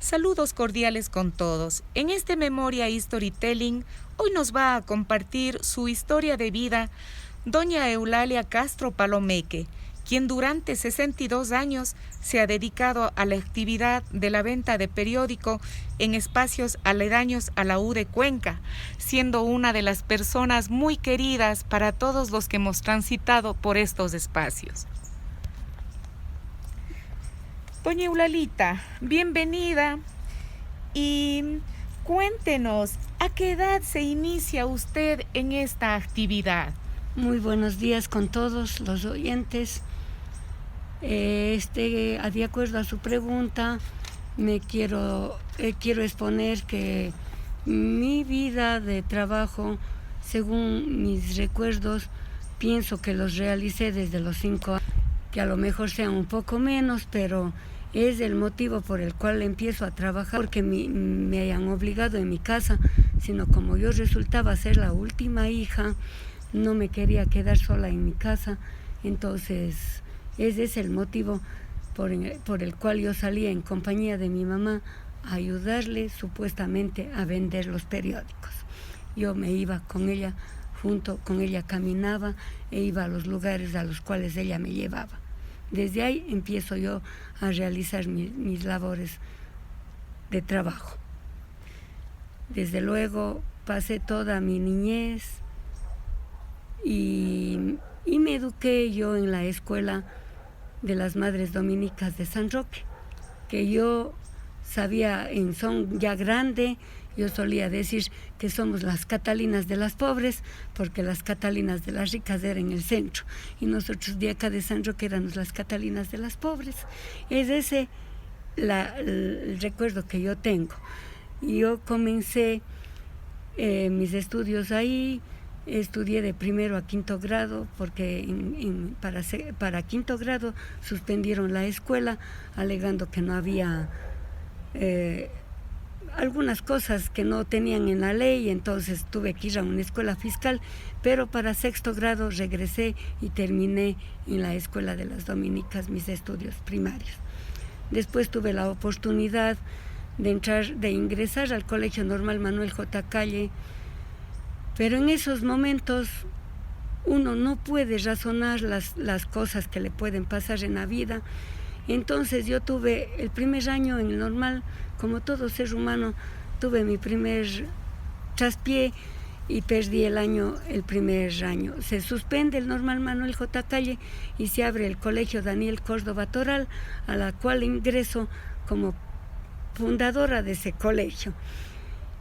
Saludos cordiales con todos. En este Memoria y Storytelling, hoy nos va a compartir su historia de vida doña Eulalia Castro Palomeque, quien durante 62 años se ha dedicado a la actividad de la venta de periódico en espacios aledaños a la U de Cuenca, siendo una de las personas muy queridas para todos los que hemos transitado por estos espacios. Doña Eulalita, bienvenida y cuéntenos, ¿a qué edad se inicia usted en esta actividad? Muy buenos días con todos los oyentes. De acuerdo a su pregunta, quiero exponer que mi vida de trabajo, según mis recuerdos, pienso que los realicé desde los 5 años, que a lo mejor sean un poco menos, pero es el motivo por el cual empiezo a trabajar, porque me hayan obligado en mi casa, sino como yo resultaba ser la última hija, no me quería quedar sola en mi casa. Entonces ese es el motivo por el cual yo salía en compañía de mi mamá a ayudarle supuestamente a vender los periódicos. Yo me iba con ella, junto con ella caminaba e iba a los lugares a los cuales ella me llevaba. Desde ahí empiezo yo a realizar mis labores de trabajo. Desde luego pasé toda mi niñez y me eduqué yo en la escuela de las Madres Dominicas de San Roque, que yo sabía en son ya grande. Yo solía decir que somos las Catalinas de las pobres, porque las Catalinas de las ricas eran en el centro, y nosotros de acá de San Roque éramos las Catalinas de las pobres. Es ese el recuerdo que yo tengo. Yo comencé mis estudios ahí, estudié de primero a quinto grado, porque para quinto grado suspendieron la escuela, alegando que no había algunas cosas que no tenían en la ley, entonces tuve que ir a una escuela fiscal, pero para sexto grado regresé y terminé en la escuela de las dominicas mis estudios primarios. Después tuve la oportunidad de ingresar al Colegio Normal Manuel J. Calle, pero en esos momentos uno no puede razonar las cosas que le pueden pasar en la vida. Entonces yo tuve el primer año en el normal, como todo ser humano, tuve mi primer traspié y perdí el primer año. Se suspende el normal Manuel J. Calle y se abre el colegio Daniel Córdoba Toral, a la cual ingreso como fundadora de ese colegio.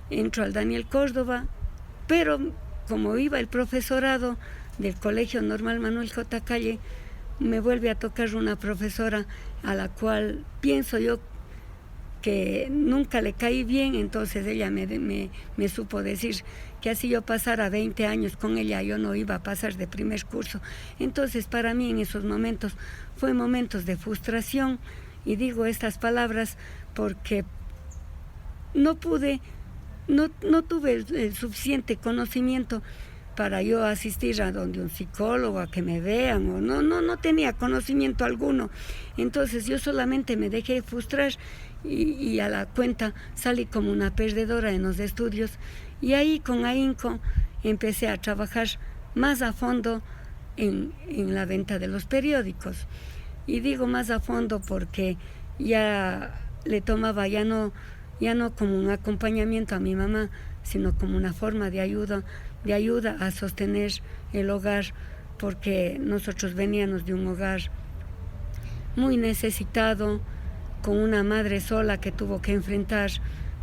Entro al Daniel Córdoba, pero como iba el profesorado del colegio normal Manuel J. Calle, me vuelve a tocar una profesora a la cual pienso yo que nunca le caí bien. Entonces ella me supo decir que así yo pasara 20 años con ella, yo no iba a pasar de primer curso. Entonces para mí en esos momentos fue momentos de frustración, y digo estas palabras porque no tuve el suficiente conocimiento para yo asistir a donde un psicólogo a que me vean, o no tenía conocimiento alguno. Entonces yo solamente me dejé frustrar y a la cuenta salí como una perdedora en los estudios, y ahí con ahínco empecé a trabajar más a fondo en la venta de los periódicos. Y digo más a fondo porque ya le tomaba ya no como un acompañamiento a mi mamá, sino como una forma de ayuda a sostener el hogar, porque nosotros veníamos de un hogar muy necesitado, con una madre sola que tuvo que enfrentar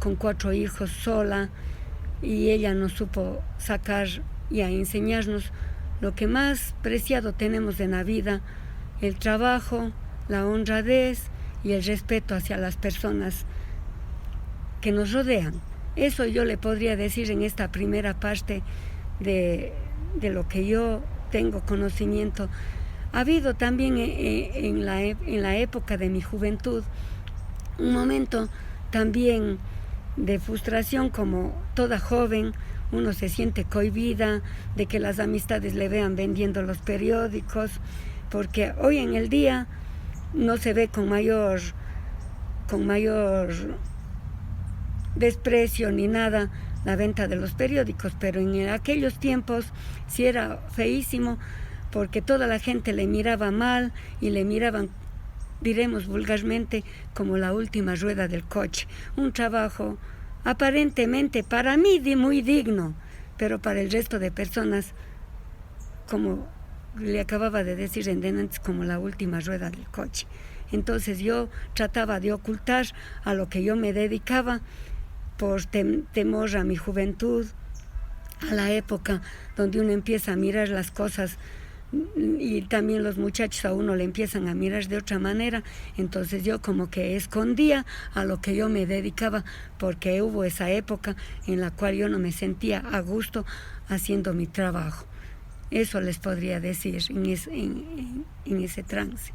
con 4 hijos sola, y ella nos supo sacar y a enseñarnos lo que más preciado tenemos en la vida: el trabajo, la honradez y el respeto hacia las personas que nos rodean. Eso yo le podría decir en esta primera parte de lo que yo tengo conocimiento. Ha habido también en la época de mi juventud un momento también de frustración, como toda joven. Uno se siente cohibida de que las amistades le vean vendiendo los periódicos, porque hoy en el día no se ve con mayor desprecio ni nada la venta de los periódicos, pero en aquellos tiempos sí era feísimo, porque toda la gente le miraba mal y le miraban, diremos vulgarmente, como la última rueda del coche. Un trabajo aparentemente para mí muy digno, pero para el resto de personas, como le acababa de decir en delante, como la última rueda del coche. Entonces yo trataba de ocultar a lo que yo me dedicaba por temor a mi juventud, a la época donde uno empieza a mirar las cosas y también los muchachos a uno le empiezan a mirar de otra manera. Entonces yo como que escondía a lo que yo me dedicaba, porque hubo esa época en la cual yo no me sentía a gusto haciendo mi trabajo. Eso les podría decir en ese trance.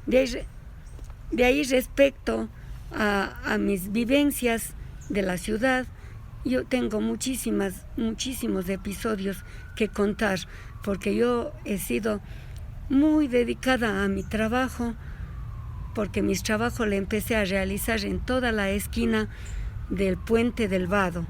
De ahí respecto a mis vivencias de la ciudad, yo tengo muchísimos episodios que contar, porque yo he sido muy dedicada a mi trabajo, porque mis trabajos le empecé a realizar en toda la esquina del Puente del Vado,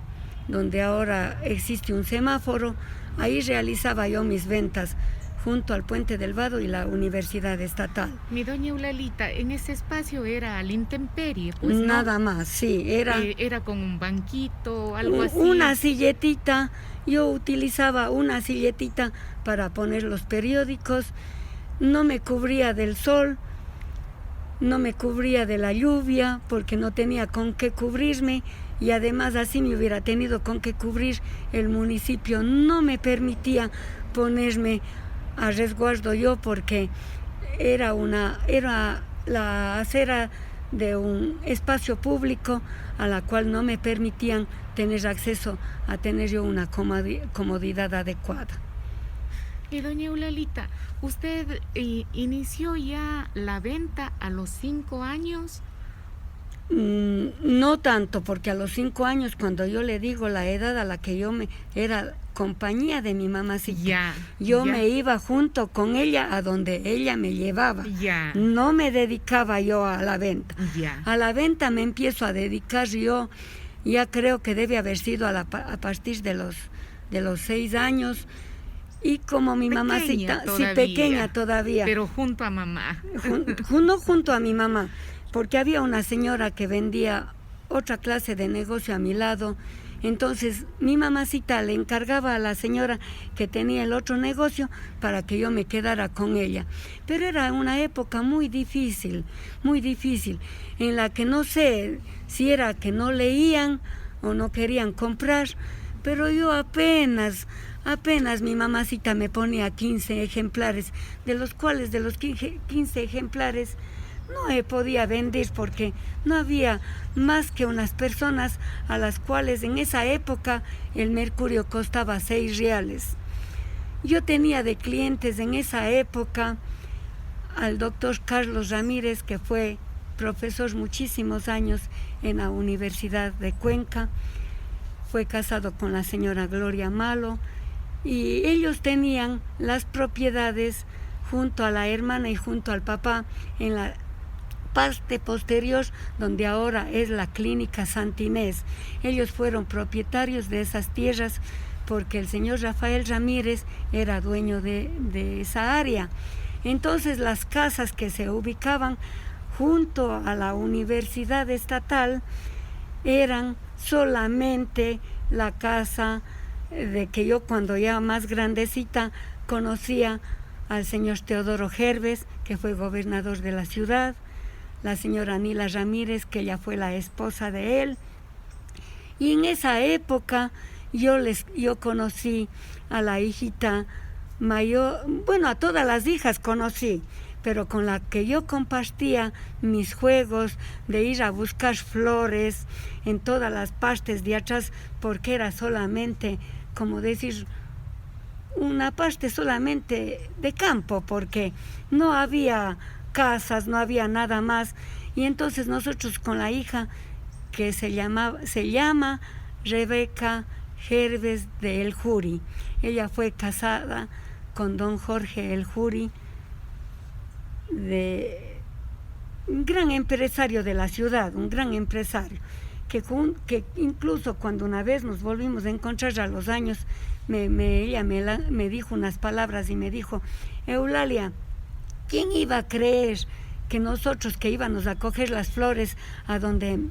donde ahora existe un semáforo. Ahí realizaba yo mis ventas junto al Puente del Vado y la Universidad Estatal. Mi doña Eulalita, en ese espacio era a la intemperie, pues no. Nada más, sí, era con un banquito, algo así. Una silletita, yo utilizaba una silletita para poner los periódicos. No me cubría del sol, no me cubría de la lluvia, porque no tenía con qué cubrirme, y además así me hubiera tenido con qué cubrir, el municipio no me permitía ponerme a resguardo yo, porque era la acera de un espacio público a la cual no me permitían tener acceso a tener yo una comodidad adecuada. Y doña Eulalita, ¿usted inició ya la venta a los 5 años? No tanto, porque a los 5 años, cuando yo le digo la edad a la que yo era compañía de mi mamacita, yo me iba junto con ella a donde ella me llevaba. No me dedicaba yo a la venta. A la venta me empiezo a dedicar yo, ya creo que debe haber sido a partir de los 6 años. Y como mi mamacita, sí, pequeña todavía. Pero junto a mamá. No junto a mi mamá, porque había una señora que vendía otra clase de negocio a mi lado. Entonces mi mamacita le encargaba a la señora que tenía el otro negocio para que yo me quedara con ella. Pero era una época muy difícil, en la que no sé si era que no leían o no querían comprar, pero yo apenas mi mamacita me ponía 15 ejemplares, de los cuales de los 15 ejemplares no podía vender, porque no había más que unas personas a las cuales en esa época el mercurio costaba 6 reales. Yo tenía de clientes en esa época al doctor Carlos Ramírez, que fue profesor muchísimos años en la Universidad de Cuenca, fue casado con la señora Gloria Malo, y ellos tenían las propiedades junto a la hermana y junto al papá en la parte posterior, donde ahora es la clínica Santa Inés. Ellos fueron propietarios de esas tierras porque el señor Rafael Ramírez era dueño de esa área. Entonces las casas que se ubicaban junto a la Universidad Estatal eran solamente la casa de que yo, cuando ya más grandecita, conocía al señor Teodoro Gerves, que fue gobernador de la ciudad, la señora Anila Ramírez, que ella fue la esposa de él. Y en esa época yo conocí a la hijita mayor, bueno, a todas las hijas conocí, pero con la que yo compartía mis juegos de ir a buscar flores en todas las partes de atrás, porque era solamente, como decir, una parte solamente de campo, porque no había casas, no había nada más. Y entonces nosotros con la hija, que se llama Rebeca Gerves de El Juri, ella fue casada con don Jorge El Juri, de un gran empresario de la ciudad, un gran empresario, que incluso cuando una vez nos volvimos a encontrar a los años, ella me dijo unas palabras y me dijo: Eulalia, ¿quién iba a creer que nosotros que íbamos a coger las flores a donde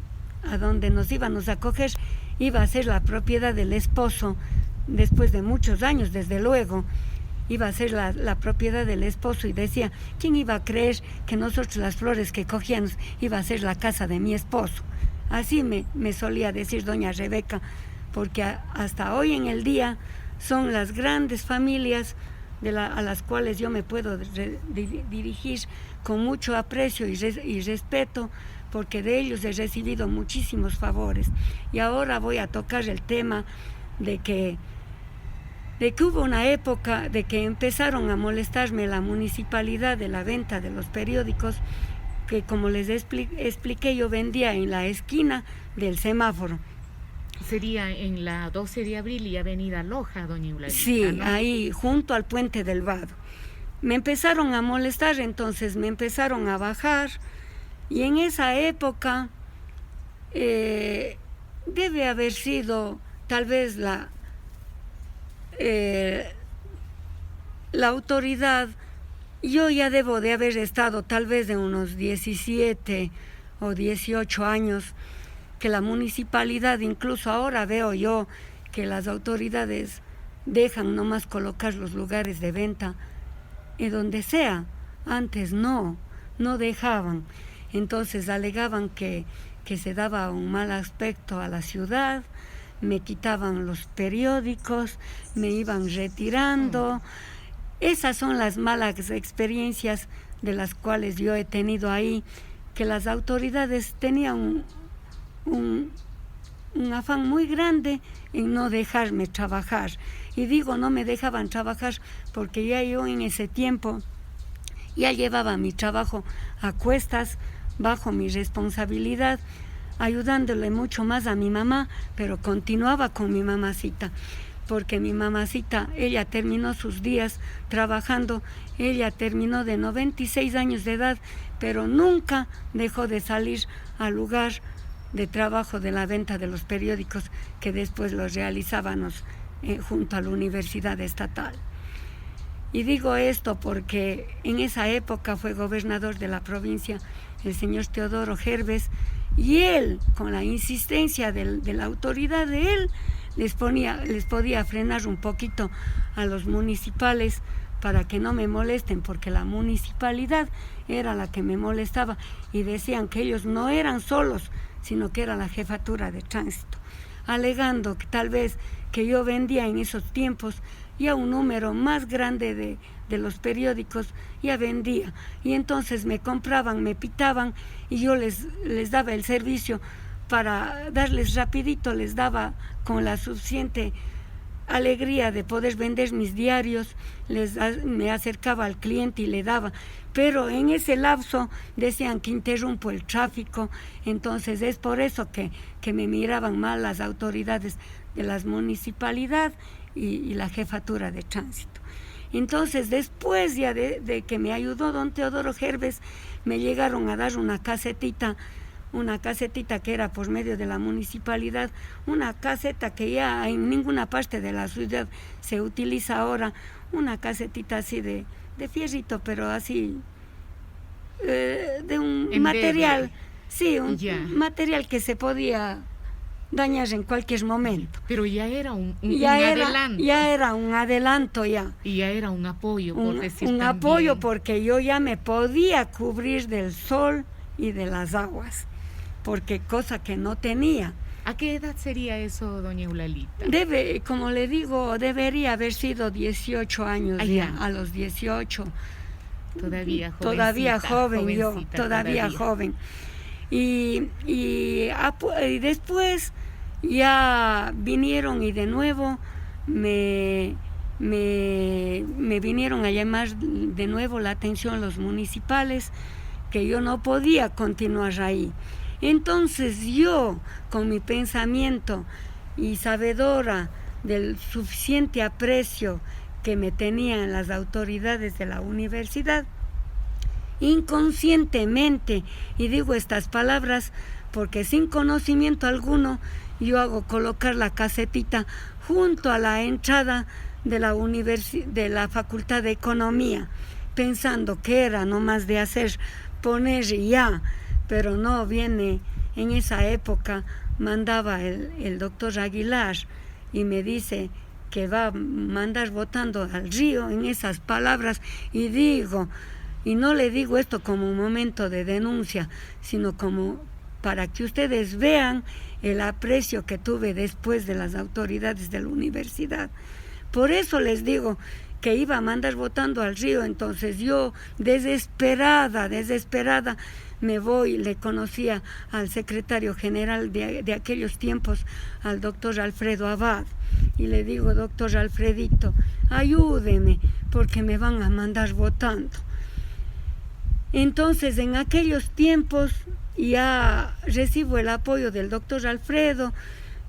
nos íbamos a coger iba a ser la propiedad del esposo? Después de muchos años, desde luego, iba a ser la propiedad del esposo, y decía: ¿quién iba a creer que nosotros las flores que cogíamos iba a ser la casa de mi esposo? Así me solía decir doña Rebeca, porque hasta hoy en el día son las grandes familias a las cuales yo me puedo dirigir con mucho aprecio y respeto, porque de ellos he recibido muchísimos favores. Y ahora voy a tocar el tema de que hubo una época de que empezaron a molestarme la municipalidad de la venta de los periódicos, que como les expliqué, yo vendía en la esquina del semáforo. Sería en la 12 de abril y Avenida Loja, doña Eulalia. Sí, ¿no? ahí junto al Puente del Vado. Me empezaron a molestar, entonces me empezaron a bajar, y en esa época debe haber sido tal vez la autoridad. Yo ya debo de haber estado tal vez de unos 17 o 18 años, que la municipalidad, incluso ahora veo yo que las autoridades dejan nomás colocar los lugares de venta donde sea. Antes no dejaban. Entonces alegaban que se daba un mal aspecto a la ciudad, me quitaban los periódicos, me iban retirando. Esas son las malas experiencias de las cuales yo he tenido ahí, que las autoridades tenían un afán muy grande en no dejarme trabajar. Y digo, no me dejaban trabajar porque ya yo en ese tiempo ya llevaba mi trabajo a cuestas, bajo mi responsabilidad, ayudándole mucho más a mi mamá, pero continuaba con mi mamacita, porque mi mamacita, ella terminó sus días trabajando, ella terminó de 96 años de edad, pero nunca dejó de salir al lugar de trabajo de la venta de los periódicos, que después los realizábamos junto a la Universidad Estatal. Y digo esto porque en esa época fue gobernador de la provincia el señor Teodoro Herbes, y él, con la insistencia de la autoridad de él, les podía frenar un poquito a los municipales para que no me molesten, porque la municipalidad era la que me molestaba, y decían que ellos no eran solos, sino que era la jefatura de tránsito, alegando que tal vez que yo vendía en esos tiempos ya un número más grande de los periódicos, ya vendía, y entonces me compraban, me pitaban, y yo les daba el servicio para darles rapidito, les daba con la suficiente alegría de poder vender mis diarios, me acercaba al cliente y le daba, pero en ese lapso decían que interrumpo el tráfico. Entonces es por eso que me miraban mal las autoridades de la municipalidad y la jefatura de tránsito. Entonces después ya de que me ayudó don Teodoro Herbes, me llegaron a dar una casetita que era por medio de la municipalidad, una caseta que ya en ninguna parte de la ciudad se utiliza ahora, una casetita así de fierrito, pero así de un material, sí, un material que se podía dañar en cualquier momento. Pero ya era un adelanto. Ya era un adelanto ya. Y ya era un apoyo, por decir un también. apoyo, porque yo ya me podía cubrir del sol y de las aguas, porque cosa que no tenía. ¿A qué edad sería eso, doña Eulalita? Como le digo, debería haber sido 18 años ya, a los 18. Todavía joven. Y después ya vinieron y de nuevo me vinieron a llamar de nuevo la atención los municipales, que yo no podía continuar ahí. Entonces yo, con mi pensamiento y sabedora del suficiente aprecio que me tenían las autoridades de la universidad, inconscientemente, y digo estas palabras porque sin conocimiento alguno yo hago colocar la casetita junto a la entrada de la Facultad de Economía, pensando que era nomás de poner y ya, pero no, viene en esa época, mandaba el doctor Aguilar y me dice que va a mandar botando al río en esas palabras, y no le digo esto como un momento de denuncia, sino como para que ustedes vean el aprecio que tuve después de las autoridades de la universidad. Por eso les digo que iba a mandar botando al río. Entonces yo, desesperada, me voy. Le conocía al secretario general de aquellos tiempos, al doctor Alfredo Abad, y le digo: doctor Alfredito, ayúdeme, porque me van a mandar botando. Entonces, en aquellos tiempos ya recibo el apoyo del doctor Alfredo,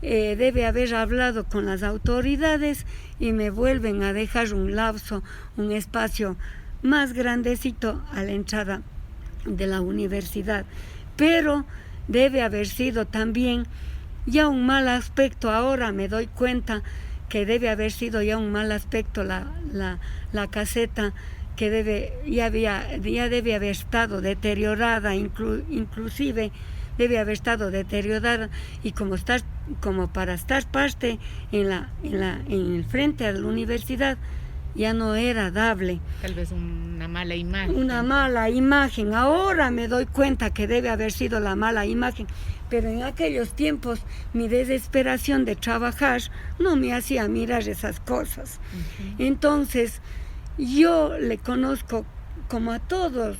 debe haber hablado con las autoridades y me vuelven a dejar un lapso, un espacio más grandecito a la entrada de la universidad. Pero debe haber sido también ya un mal aspecto. Ahora me doy cuenta que debe haber sido ya un mal aspecto la caseta, que ya debe haber estado deteriorada, inclusive debe haber estado deteriorada, y como para estar parte en el frente a la universidad, ya no era dable. Tal vez una mala imagen. Una mala imagen. Ahora me doy cuenta que debe haber sido la mala imagen, pero en aquellos tiempos mi desesperación de trabajar no me hacía mirar esas cosas. Uh-huh. Entonces yo le conozco, como a todos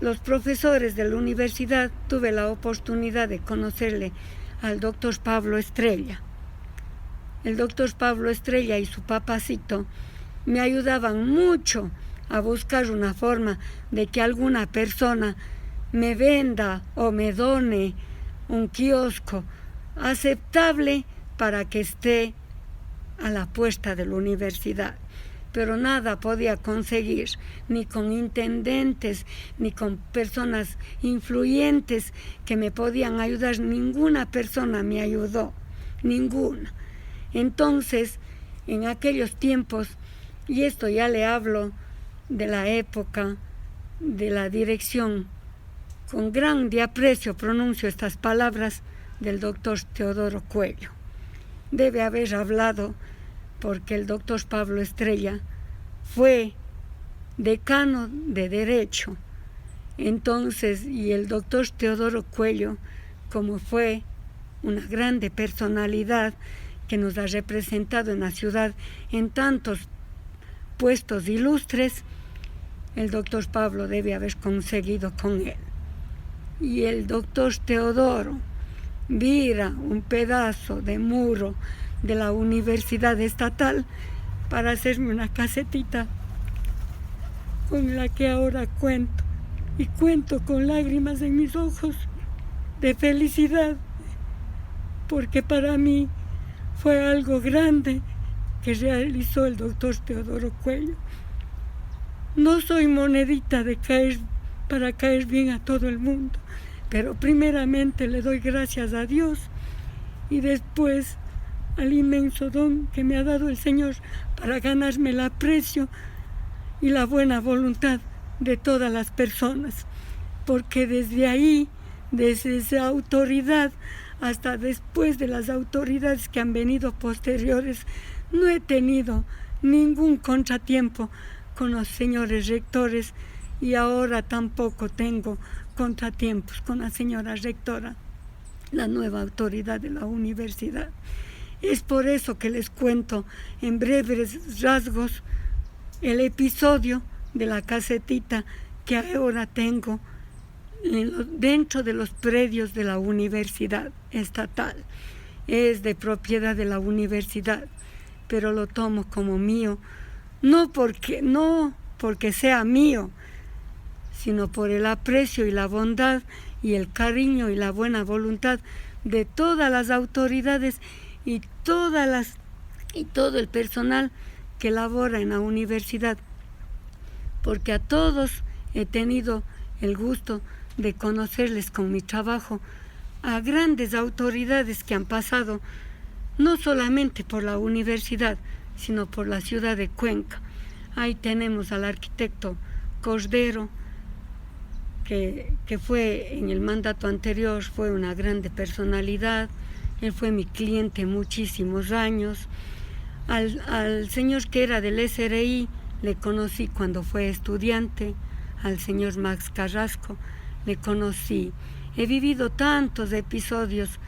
los profesores de la universidad, tuve la oportunidad de conocerle al doctor Pablo Estrella. El doctor Pablo Estrella y su papacito me ayudaban mucho a buscar una forma de que alguna persona me venda o me done un kiosco aceptable para que esté a la puerta de la universidad. Pero nada podía conseguir, ni con intendentes, ni con personas influyentes que me podían ayudar. Ninguna persona me ayudó, ninguna. Entonces, en aquellos tiempos, y esto ya le hablo de la época de la dirección, con grande aprecio pronuncio estas palabras del doctor Teodoro Cuello. Debe haber hablado porque el doctor Pablo Estrella fue decano de Derecho. Entonces, y el doctor Teodoro Cuello, como fue una grande personalidad que nos ha representado en la ciudad en tantos puestos ilustres, el doctor Pablo debe haber conseguido con él. Y el doctor Teodoro vira un pedazo de muro de la Universidad Estatal para hacerme una casetita con la que ahora cuento, y cuento con lágrimas en mis ojos de felicidad, porque para mí fue algo grande que realizó el doctor Teodoro Cuello. No soy monedita para caer bien a todo el mundo, pero primeramente le doy gracias a Dios y después al inmenso don que me ha dado el Señor para ganarme el aprecio y la buena voluntad de todas las personas, porque desde ahí, desde esa autoridad hasta después de las autoridades que han venido posteriores, no he tenido ningún contratiempo con los señores rectores, y ahora tampoco tengo contratiempos con la señora rectora, la nueva autoridad de la universidad. Es por eso que les cuento en breves rasgos el episodio de la casetita que ahora tengo dentro de los predios de la Universidad Estatal. Es de propiedad de la universidad, pero lo tomo como mío, no porque sea mío, sino por el aprecio y la bondad y el cariño y la buena voluntad de todas las autoridades y todo el personal que labora en la universidad, porque a todos he tenido el gusto de conocerles con mi trabajo a grandes autoridades que han pasado no solamente por la universidad, sino por la ciudad de Cuenca. Ahí tenemos al arquitecto Cordero, que fue en el mandato anterior, fue una grande personalidad. Él fue mi cliente muchísimos años. Al señor que era del SRI le conocí cuando fue estudiante, al señor Max Carrasco le conocí. He vivido tantos episodios,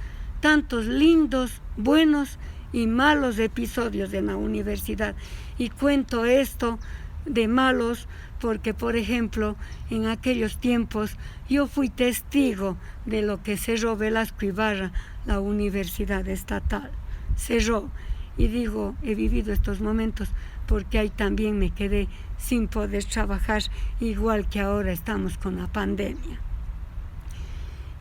tantos lindos, buenos y malos episodios en la universidad. Y cuento esto de malos porque, por ejemplo, en aquellos tiempos yo fui testigo de lo que cerró Velasco Ibarra, la universidad estatal. Cerró. Y digo, he vivido estos momentos porque ahí también me quedé sin poder trabajar, igual que ahora estamos con la pandemia.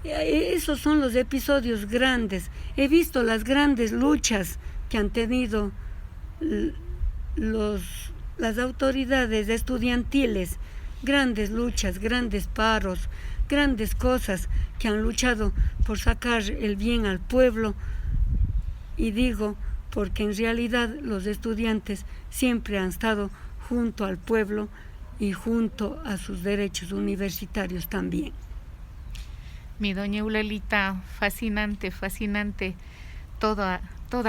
Esos son los episodios grandes. He visto las grandes luchas que han tenido las autoridades estudiantiles, grandes luchas, grandes paros, grandes cosas que han luchado por sacar el bien al pueblo. Y digo, porque en realidad los estudiantes siempre han estado junto al pueblo y junto a sus derechos universitarios también. Mi doña Eulalita, fascinante, fascinante toda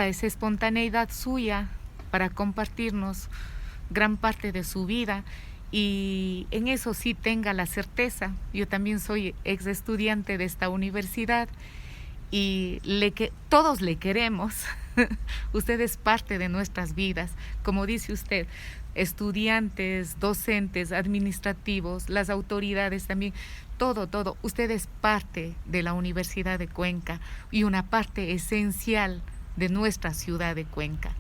esa espontaneidad suya para compartirnos gran parte de su vida, y en eso sí tenga la certeza. Yo también soy ex estudiante de esta universidad y todos le queremos. Usted es parte de nuestras vidas, como dice usted, estudiantes, docentes, administrativos, las autoridades también, todo. Usted es parte de la Universidad de Cuenca y una parte esencial de nuestra ciudad de Cuenca.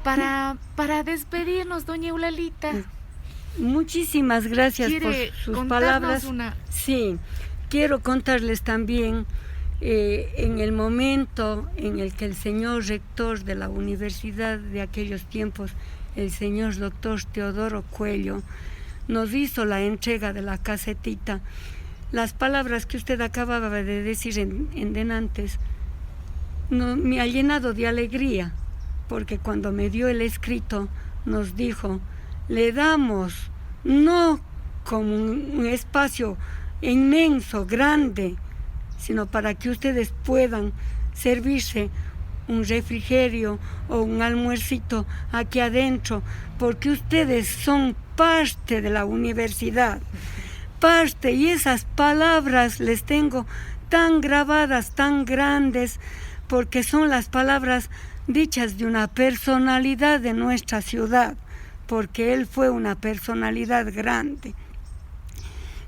Para despedirnos, doña Eulalita. Muchísimas gracias por sus palabras. Sí, quiero contarles también en el momento en el que el señor rector de la universidad de aquellos tiempos, el señor doctor Teodoro Cuello, nos hizo la entrega de la casetita. Las palabras que usted acababa de decir en denantes me ha llenado de alegría, porque cuando me dio el escrito nos dijo, le damos no como un espacio inmenso, grande, sino para que ustedes puedan servirse un refrigerio o un almuercito aquí adentro, porque ustedes son parte de la universidad, parte, y esas palabras les tengo tan grabadas, tan grandes, porque son las palabras dichas de una personalidad de nuestra ciudad, porque él fue una personalidad grande.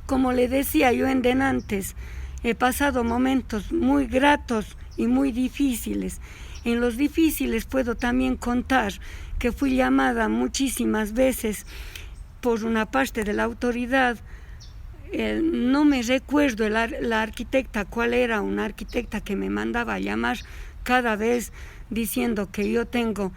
Como le decía yo en denantes, he pasado momentos muy gratos y muy difíciles. En los difíciles puedo también contar que fui llamada muchísimas veces por una parte de la autoridad. No me recuerdo la arquitecta cuál era, una arquitecta que me mandaba a llamar cada vez diciendo que yo tengo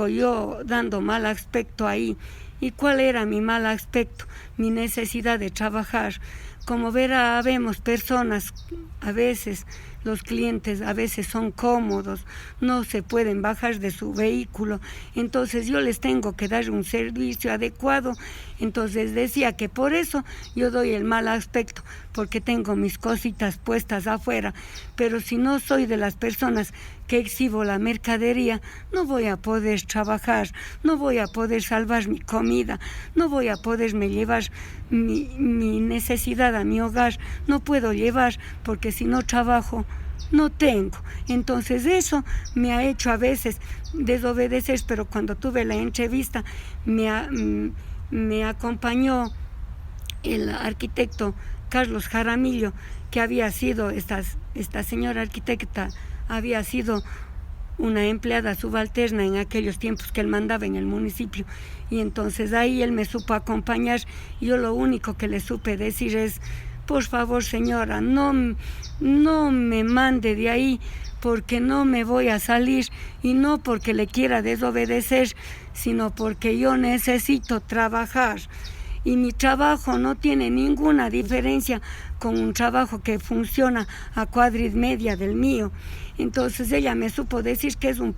yo dando mal aspecto ahí. ¿Y cuál era mi mal aspecto? Mi necesidad de trabajar. Como verá, vemos personas, a veces los clientes a veces son cómodos, no se pueden bajar de su vehículo, entonces yo les tengo que dar un servicio adecuado. Entonces decía que por eso yo doy el mal aspecto, porque tengo mis cositas puestas afuera, pero si no soy de las personas que exhibo la mercadería, no voy a poder trabajar, no voy a poder salvar mi comida, no voy a poderme llevar mi necesidad a mi hogar, no puedo llevar, porque si no trabajo, no tengo. Entonces eso me ha hecho a veces desobedecer, pero cuando tuve la entrevista me acompañó el arquitecto Carlos Jaramillo, que había sido, esta señora arquitecta había sido una empleada subalterna en aquellos tiempos que él mandaba en el municipio, y entonces ahí él me supo acompañar. Yo lo único que le supe decir es, por favor señora, no me mande de ahí, porque no me voy a salir, y no porque le quiera desobedecer, sino porque yo necesito trabajar. y mi trabajo no tiene ninguna diferencia con un trabajo que funciona a cuadra y media del mío. Entonces ella me supo decir que es un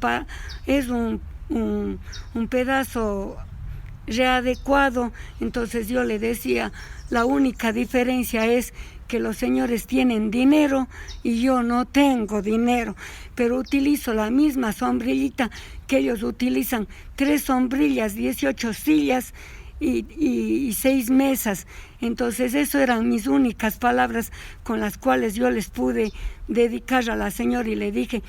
pedazo readecuado. Entonces yo le decía, la única diferencia es que los señores tienen dinero y yo no tengo dinero, pero utilizo la misma sombrillita que ellos utilizan, 3 sombrillas, 18 sillas y 6 mesas. Entonces eso eran mis únicas palabras con las cuales yo les pude dedicar a la señora, y le dije,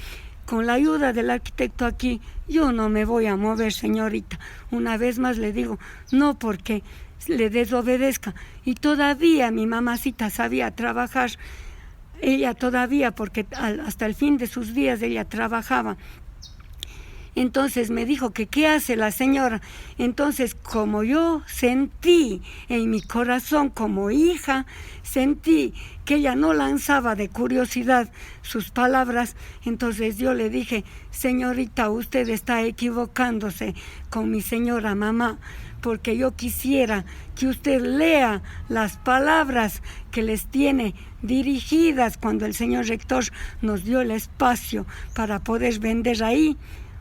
con la ayuda del arquitecto aquí, yo no me voy a mover, señorita. Una vez más le digo, no porque le desobedezca. Y todavía mi mamacita sabía trabajar, ella todavía, porque hasta el fin de sus días ella trabajaba. Entonces me dijo que qué hace la señora. Entonces, como yo sentí en mi corazón como hija, sentí que ella no lanzaba de curiosidad sus palabras, entonces yo le dije, señorita, usted está equivocándose con mi señora mamá, porque yo quisiera que usted lea las palabras que les tiene dirigidas cuando el señor rector nos dio el espacio para poder vender ahí.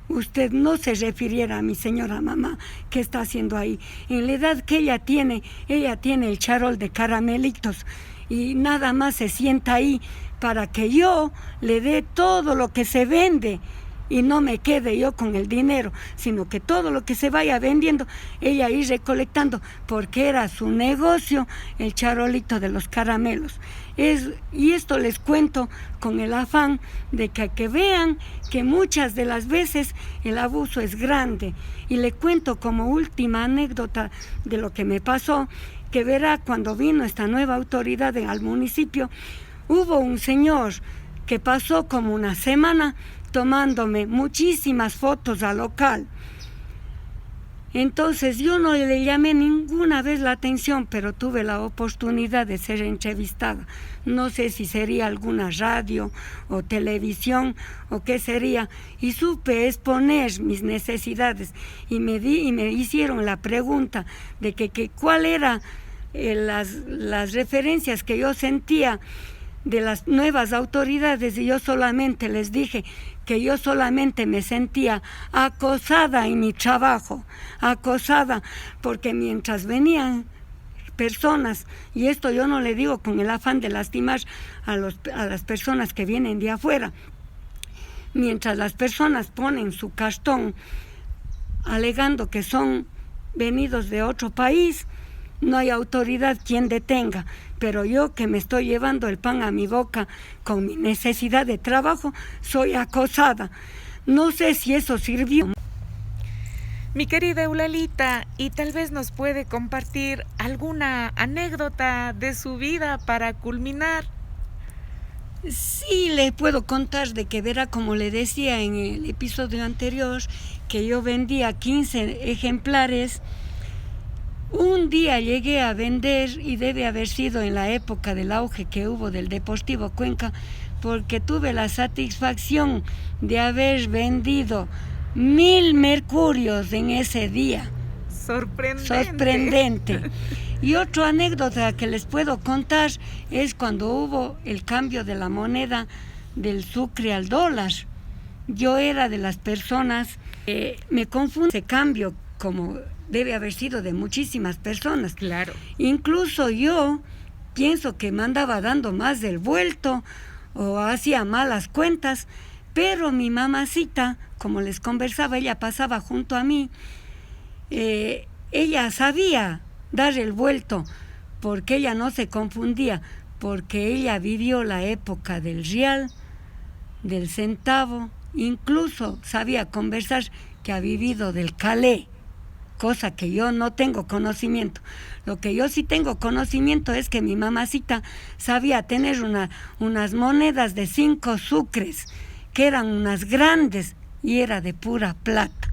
Usted no se refiriera a mi señora mamá, ¿qué está haciendo ahí? En la edad que ella tiene el charol de caramelitos y nada más se sienta ahí para que yo le dé todo lo que se vende y no me quede yo con el dinero, sino que todo lo que se vaya vendiendo, ella ir recolectando, porque era su negocio el charolito de los caramelos. Y esto les cuento con el afán de que vean que muchas de las veces el abuso es grande. Y le cuento como última anécdota de lo que me pasó, que verá cuando vino esta nueva autoridad al municipio, hubo un señor que pasó como una semana tomándome muchísimas fotos al local. Entonces yo no le llamé ninguna vez la atención, pero tuve la oportunidad de ser entrevistada. No sé si sería alguna radio o televisión o qué sería, y supe exponer mis necesidades y me hicieron la pregunta de que cuál era las referencias que yo sentía de las nuevas autoridades, y yo solamente les dije que yo solamente me sentía acosada en mi trabajo, acosada, porque mientras venían personas, y esto yo no le digo con el afán de lastimar a las personas que vienen de afuera, mientras las personas ponen su cartón alegando que son venidos de otro país, no hay autoridad quien detenga. Pero yo, que me estoy llevando el pan a mi boca con mi necesidad de trabajo, soy acosada. No sé si eso sirvió. Mi querida Eulalita, ¿y tal vez nos puede compartir alguna anécdota de su vida para culminar? Sí, le puedo contar de que verá, como le decía en el episodio anterior, que yo vendía 15 ejemplares. Un día llegué a vender, y debe haber sido en la época del auge que hubo del Deportivo Cuenca, porque tuve la satisfacción de haber vendido 1000 mercurios en ese día. Sorprendente. Y otra anécdota que les puedo contar es cuando hubo el cambio de la moneda del sucre al dólar. Yo era de las personas que me confunde ese cambio, como debe haber sido de muchísimas personas. Claro. Incluso yo pienso que me andaba dando más del vuelto o hacía malas cuentas, pero mi mamacita, como les conversaba, ella pasaba junto a mí, ella sabía dar el vuelto, porque ella no se confundía, porque ella vivió la época del real, del centavo, incluso sabía conversar que ha vivido del calé, cosa que yo no tengo conocimiento. Lo que yo sí tengo conocimiento es que mi mamacita sabía tener unas monedas de 5 sucres, que eran unas grandes y era de pura plata.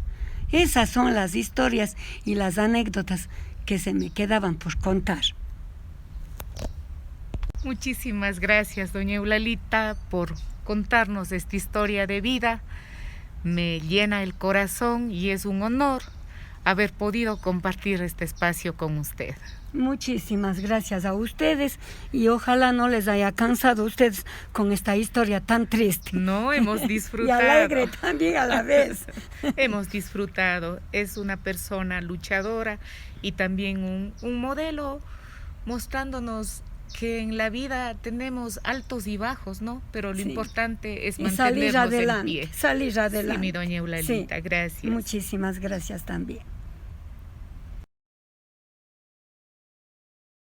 Esas son las historias y las anécdotas que se me quedaban por contar. Muchísimas gracias, doña Eulalita, por contarnos esta historia de vida. Me llena el corazón y es un honor haber podido compartir este espacio con usted. Muchísimas gracias a ustedes y ojalá no les haya cansado a ustedes con esta historia tan triste. No, hemos disfrutado. Y alegre también a la vez. Hemos disfrutado. Es una persona luchadora y también un modelo mostrándonos que en la vida tenemos altos y bajos, ¿no? Pero lo importante es mantenernos en pie. Salir adelante. Sí, mi doña Eulalita, sí. gracias. Muchísimas gracias también.